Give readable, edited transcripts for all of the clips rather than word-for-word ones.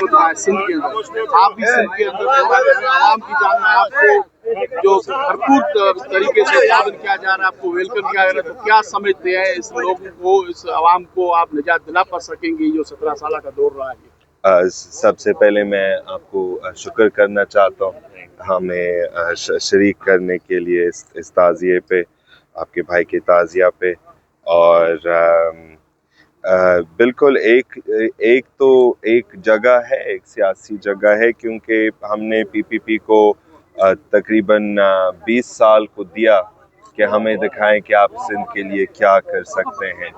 हो रहा है सिंध के अंदर, आप भी सिंध के अंदर दौरा कर रहे हैं, आवाम की जान में आपको जो भरपूर तरीके से ताबन किया जा रहा है, आपको वेलकम किया जा रहा है, तो क्या समझते हैं इस लोगों को, इस आवाम को आप निजात दिला पा सकेंगे जो 17 साल का दौर रहा है? सबसे पहले मैं आपको शुक्र करना चाहता हूँ हमें शरीक करने के लिए इस ताज़िए पे, आपके भाई के ताज़िया पे। और बिल्कुल एक जगह है, एक सियासी जगह है, क्योंकि हमने पीपीपी को तकरीबन 20 साल को दिया कि हमें दिखाएं कि आप सिंध के लिए क्या कर सकते हैं।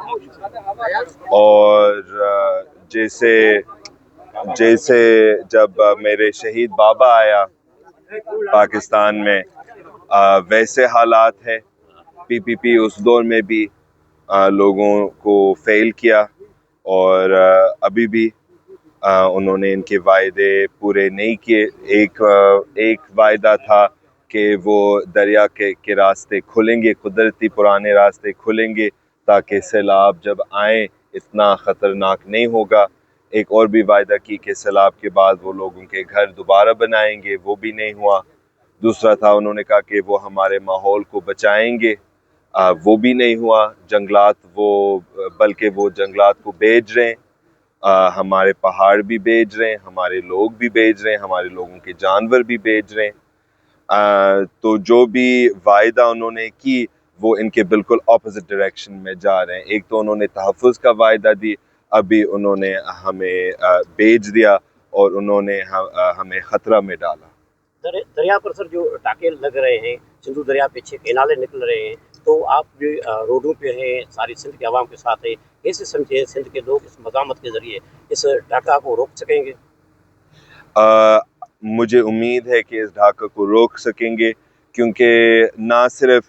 और जैसे जब मेरे शहीद बाबा आया पाकिस्तान में, वैसे हालात है। पीपीपी उस दौर में भी लोगों को फेल किया, और अभी भी उन्होंने इनके वायदे पूरे नहीं किए। एक वायदा था कि वो दरिया के रास्ते खुलेंगे, कुदरती पुराने रास्ते खुलेंगे ताकि सैलाब जब आए इतना ख़तरनाक नहीं होगा। एक और भी वायदा की कि सैलाब के बाद वो लोगों के घर दोबारा बनाएंगे, वो भी नहीं हुआ। दूसरा था, उन्होंने कहा कि वो हमारे माहौल को बचाएंगे, वो भी नहीं हुआ। बल्कि वो जंगलात को बेच रहे हैं, हमारे पहाड़ भी बेच रहे हैं, हमारे लोग भी बेच रहे हैं, हमारे लोगों के जानवर भी बेच रहे हैं। तो जो भी वायदा उन्होंने की वो इनके बिल्कुल ऑपोजिट डायरेक्शन में जा रहे हैं। एक तो उन्होंने तहफ़्फ़ुज़ का वायदा दी, अभी उन्होंने हमें बेच दिया, और उन्होंने हमें ख़तरा में डाला। दरिया पर सर जो टाके लग रहे हैं, सिंधु दरिया पे 6 केनाले निकल रहे हैं, तो आप भी रोडों पे हैं, सारी सिंध के आवाम के साथ है, कैसे समझे सिंध के लोग इस मज़ामत के ज़रिए इस ढाका को रोक सकेंगे? मुझे उम्मीद है कि इस ढाका को रोक सकेंगे, क्योंकि ना सिर्फ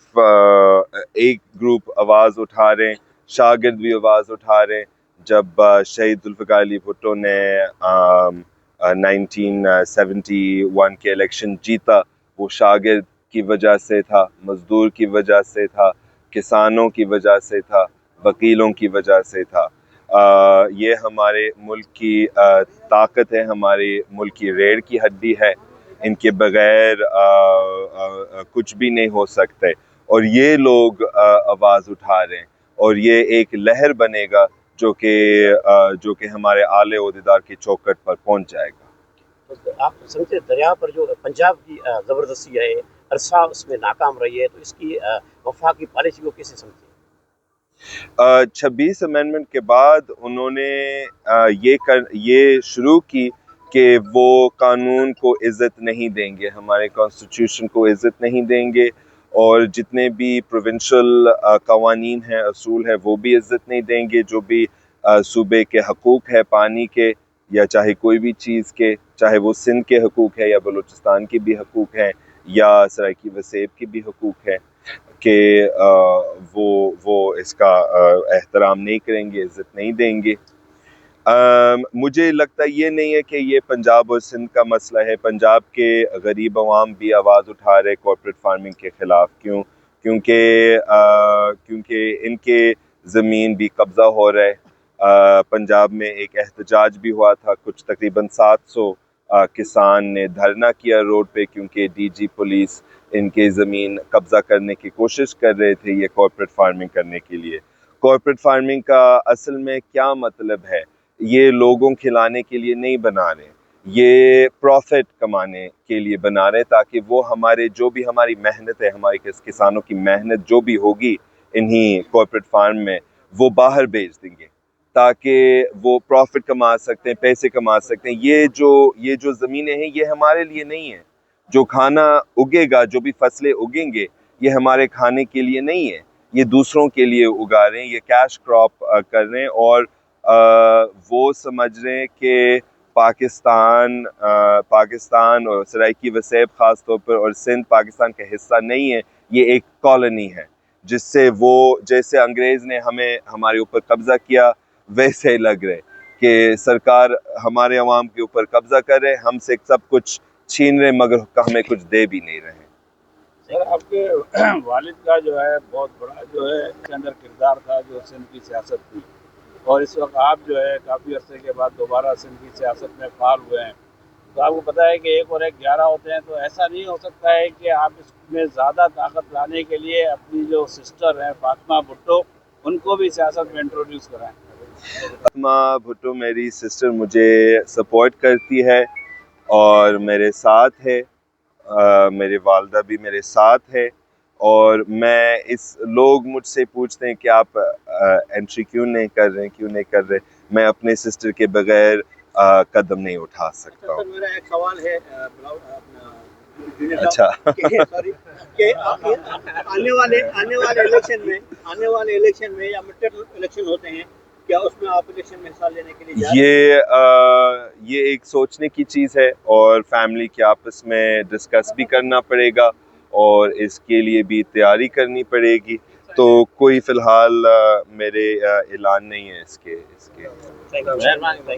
एक ग्रुप आवाज़ उठा रहे हैं, शागिर्द भी आवाज़ उठा रहे हैं। जब शहीद जुल्फ़िकार अली भुट्टो ने 1971 के इलेक्शन जीता, वो शागिर्द की वजह से था, मज़दूर की वजह से था, किसानों की वजह से था, वकीलों की वजह से था। ये हमारे मुल्क की ताकत है, हमारे मुल्क की रीढ़ की हड्डी है। इनके बगैर कुछ भी नहीं हो सकते, और ये लोग आवाज़ उठा रहे हैं, और ये एक लहर बनेगा जो कि हमारे आले ओहदेदार की चौखट पर पहुंच जाएगा। तो आप समझते दरिया पर जो पंजाब की ज़बरदस्ती है, अरसा उसमें नाकाम रही है, तो इसकी वफाकी पॉलिसी को कैसे समझते हैं? 26 अमेंडमेंट के बाद उन्होंने ये शुरू की कि वो कानून को इज़्ज़त नहीं देंगे, हमारे कॉन्स्टिट्यूशन को इज़्ज़त नहीं देंगे, और जितने भी प्रोविंशियल कवानीन हैं, असूल है, वो भी इज़्ज़त नहीं देंगे। जो भी सूबे के हकूक़ है, पानी के या चाहे कोई भी चीज़ के, चाहे वो सिंध के हकूक़ है या बलूचिस्तान के भी हकूक़ हैं या सराइकी वसेब के भी हकूक़ हैं, कि वो इसका एहतराम नहीं करेंगे, इज़्ज़त नहीं देंगे। मुझे लगता ये नहीं है कि ये पंजाब और सिंध का मसला है। पंजाब के गरीब अवाम भी आवाज़ उठा रहे कॉर्पोरेट फार्मिंग के ख़िलाफ़। क्योंकि इनके ज़मीन भी कब्ज़ा हो रहा है। पंजाब में एक एहतजाज भी हुआ था, कुछ तकरीबन 700 किसान ने धरना किया रोड पे, क्योंकि डीजी पुलिस इनके ज़मीन कब्ज़ा करने की कोशिश कर रहे थे ये कॉर्पोरेट फार्मिंग करने के लिए। कॉर्पोरेट फार्मिंग का असल में क्या मतलब है? ये लोगों खिलाने के लिए नहीं बना रहे, ये प्रॉफिट कमाने के लिए बना रहे, ताकि वो जो भी हमारी मेहनत है, हमारे किसानों की मेहनत जो भी होगी इन्हीं कॉर्पोरेट फार्म में, वो बाहर बेच देंगे ताकि वो प्रॉफिट कमा सकते हैं, पैसे कमा सकते हैं। ये जो ज़मीनें हैं ये हमारे लिए नहीं है। जो खाना उगेगा, जो भी फसलें उगेंगे, ये हमारे खाने के लिए नहीं है, ये दूसरों के लिए उगा रहे हैं, ये कैश क्रॉप कर रहे हैं। और वो समझ रहे हैं कि पाकिस्तान और सराइकी वसेब ख़ास तौर पर, और सिंध पाकिस्तान का हिस्सा नहीं है, ये एक कॉलोनी है, जिससे जैसे अंग्रेज़ ने हमारे ऊपर कब्ज़ा किया, वैसे लग रहे कि सरकार हमारे अवाम के ऊपर कब्ज़ा कर रहे, हमसे सब कुछ छीन रहे, मगर हमें कुछ दे भी नहीं रहे। सर, आपके वालिद का जो है बहुत बड़ा जो है इसके अंदर किरदार था, जो सिंध की सियासत थी, اور اس وقت آپ جو ہے کافی عرصے کے بعد دوبارہ سندھ کی سیاست میں فعال ہوئے ہیں، تو آپ کو پتہ ہے کہ 1 اور 1 11 ہوتے ہیں، تو ایسا نہیں ہو سکتا ہے کہ آپ اس میں زیادہ طاقت لانے کے لیے اپنی جو سسٹر ہیں فاطمہ بھٹو ان کو بھی سیاست میں انٹروڈیوس کرائیں؟ فاطمہ بھٹو میری سسٹر مجھے سپورٹ کرتی ہے اور میرے ساتھ ہے، میرے والدہ بھی میرے ساتھ ہے، اور لوگ مجھ سے پوچھتے ہیں کہ آپ انٹری کیوں نہیں کر رہے، میں اپنے سسٹر کے بغیر قدم نہیں اٹھا سکتا ہوں۔ میرا ایک سوال ہے اچھا سوری کہ آنے والے الیکشن میں یا مڈ ٹرم الیکشن ہوتے ہیں، کیا اس میں آپ الیکشن میں حصہ لینے کے لیے جا رہے ہیں؟ یہ ایک سوچنے کی چیز ہے، اور فیملی کے آپس میں ڈسکس بھی کرنا پڑے گا، اور اس کے لیے بھی تیاری کرنی پڑے گی، تو کوئی فی الحال میرے اعلان نہیں ہے اس کے۔ مہربانی